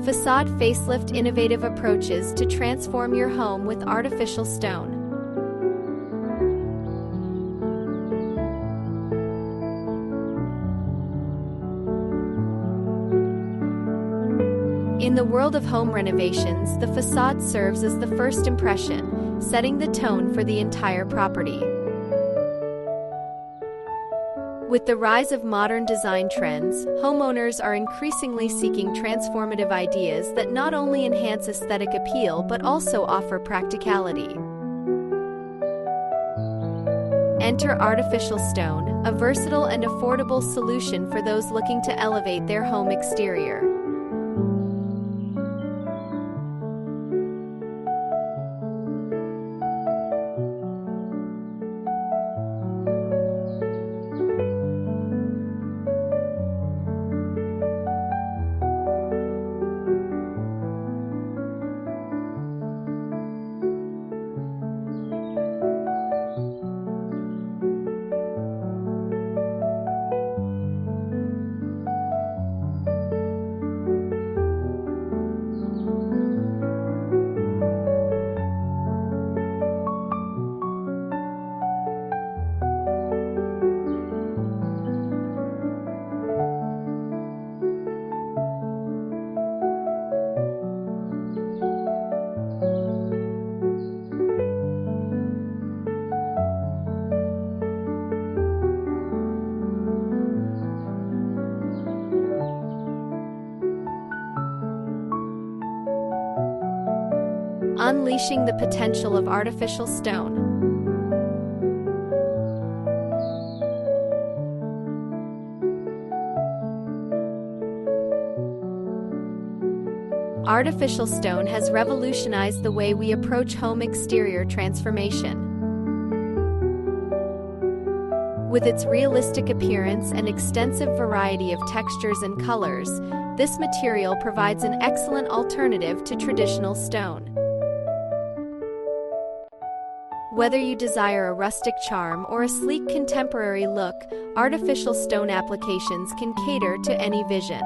Facade Facelift, innovative approaches to transform your home with artificial stone. In the world of home renovations, the facade serves as the first impression, setting the tone for the entire property. With the rise of modern design trends, homeowners are increasingly seeking transformative ideas that not only enhance aesthetic appeal but also offer practicality. Enter artificial stone, a versatile and affordable solution for those looking to elevate their home exterior. Unleashing the potential of artificial stone. Artificial stone has revolutionized the way we approach home exterior transformation. With its realistic appearance and extensive variety of textures and colors, this material provides an excellent alternative to traditional stone. Whether you desire a rustic charm or a sleek contemporary look, artificial stone applications can cater to any vision.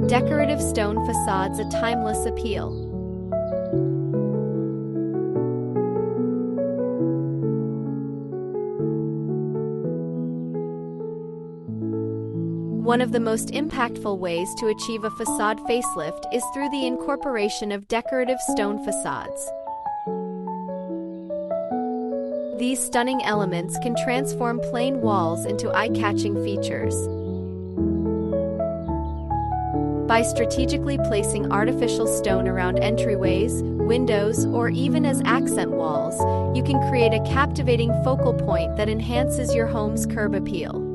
Decorative stone facades, a timeless appeal. One of the most impactful ways to achieve a facade facelift is through the incorporation of decorative stone facades. These stunning elements can transform plain walls into eye-catching features. By strategically placing artificial stone around entryways, windows, or even as accent walls, you can create a captivating focal point that enhances your home's curb appeal.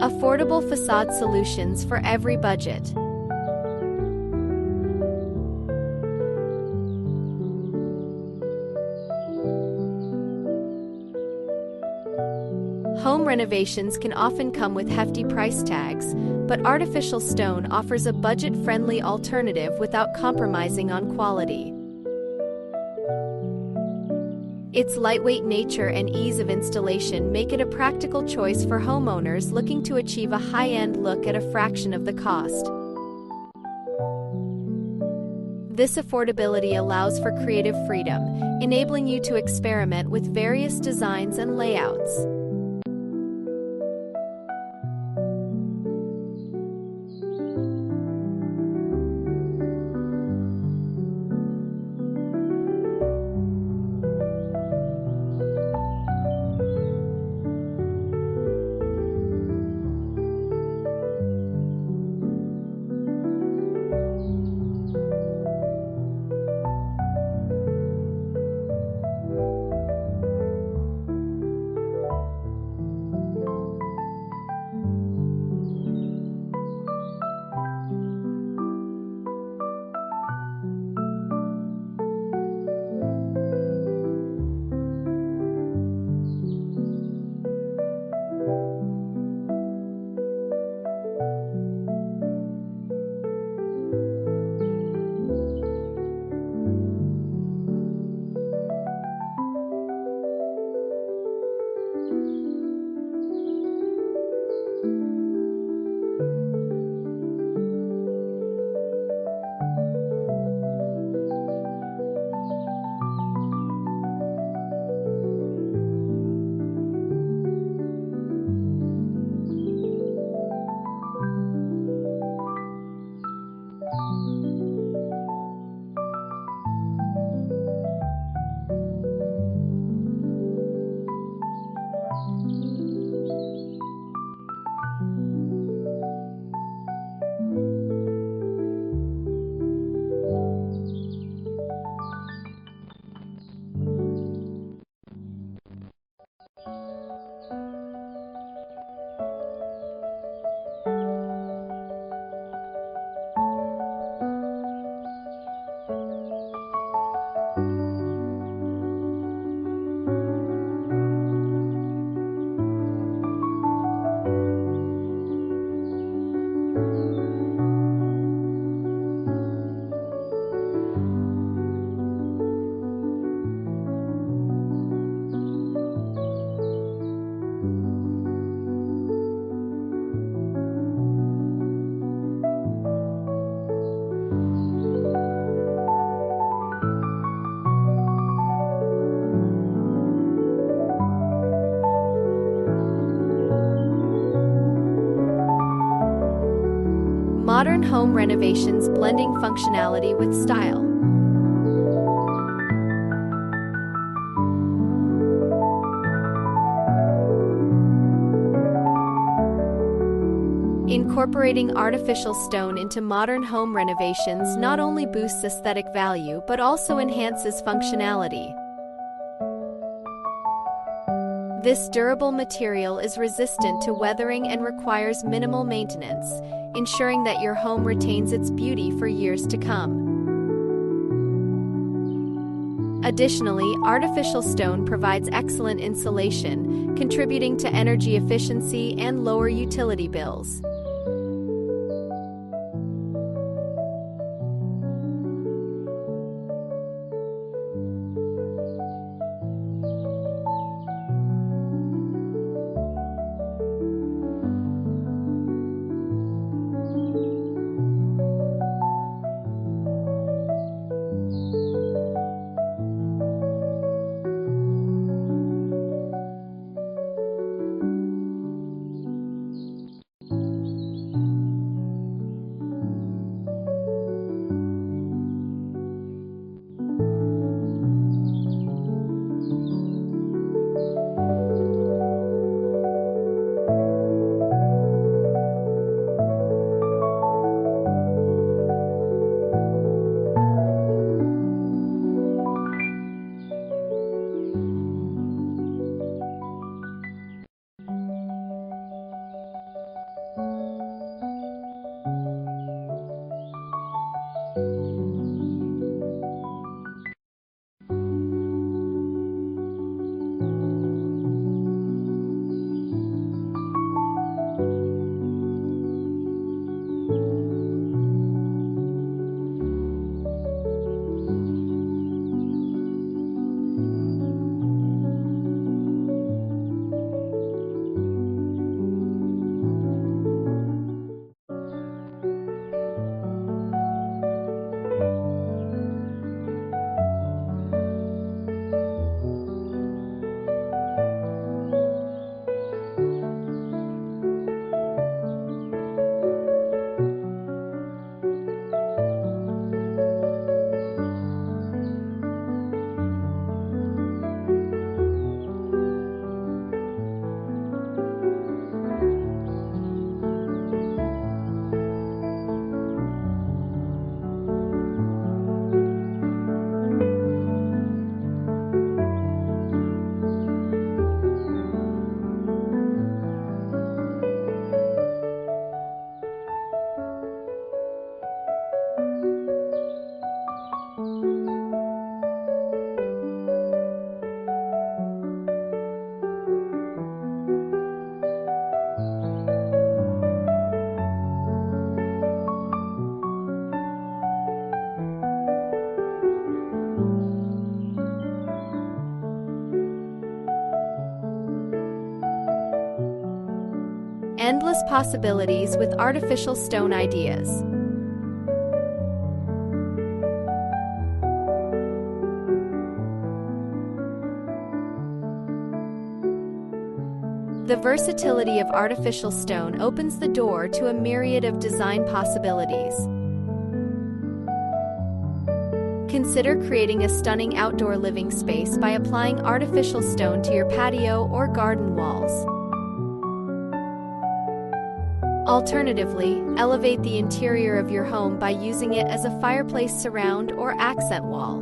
Affordable facade solutions for every budget. Home renovations can often come with hefty price tags, but artificial stone offers a budget-friendly alternative without compromising on quality. Its lightweight nature and ease of installation make it a practical choice for homeowners looking to achieve a high-end look at a fraction of the cost. This affordability allows for creative freedom, enabling you to experiment with various designs and layouts. home renovations, blending functionality with style. Incorporating artificial stone into modern home renovations not only boosts aesthetic value but also enhances functionality. This durable material is resistant to weathering and requires minimal maintenance, ensuring that your home retains its beauty for years to come. Additionally, artificial stone provides excellent insulation, contributing to energy efficiency and lower utility bills. Endless possibilities with artificial stone ideas. The versatility of artificial stone opens the door to a myriad of design possibilities. Consider creating a stunning outdoor living space by applying artificial stone to your patio or garden walls. Alternatively, elevate the interior of your home by using it as a fireplace surround or accent wall.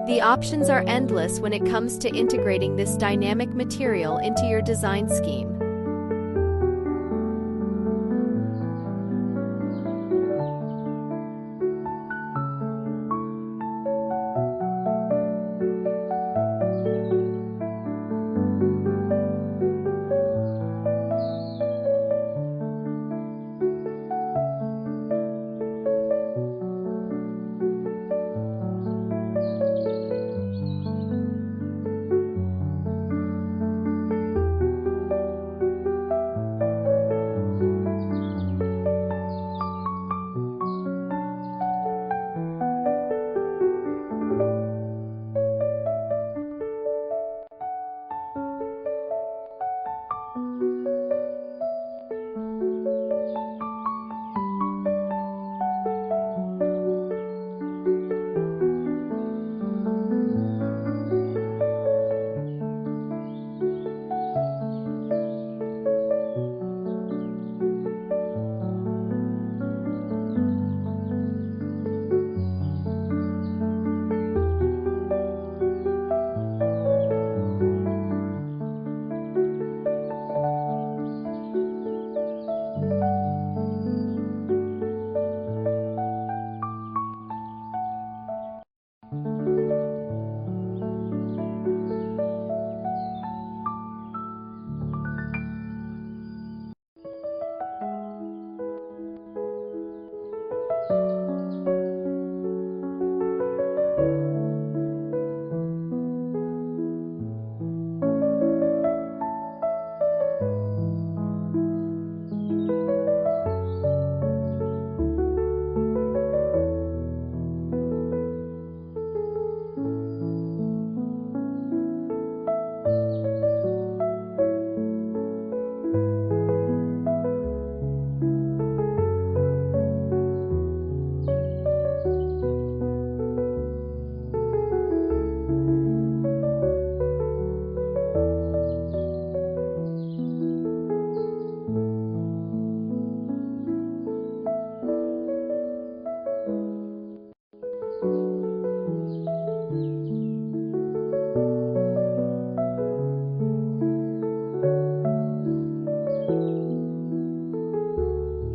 The options are endless when it comes to integrating this dynamic material into your design scheme.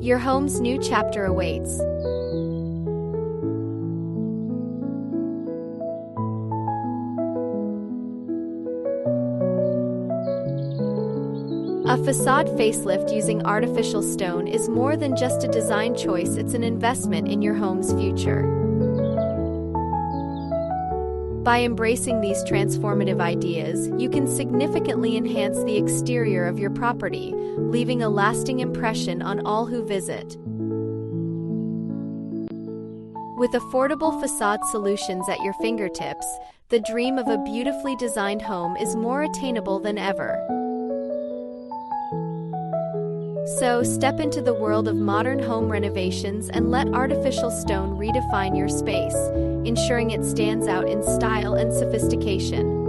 Your home's new chapter awaits. A facade facelift using artificial stone is more than just a design choice, it's an investment in your home's future. By embracing these transformative ideas, you can significantly enhance the exterior of your property, leaving a lasting impression on all who visit. With affordable facade solutions at your fingertips, the dream of a beautifully designed home is more attainable than ever. So, step into the world of modern home renovations and let artificial stone redefine your space, ensuring it stands out in style and sophistication.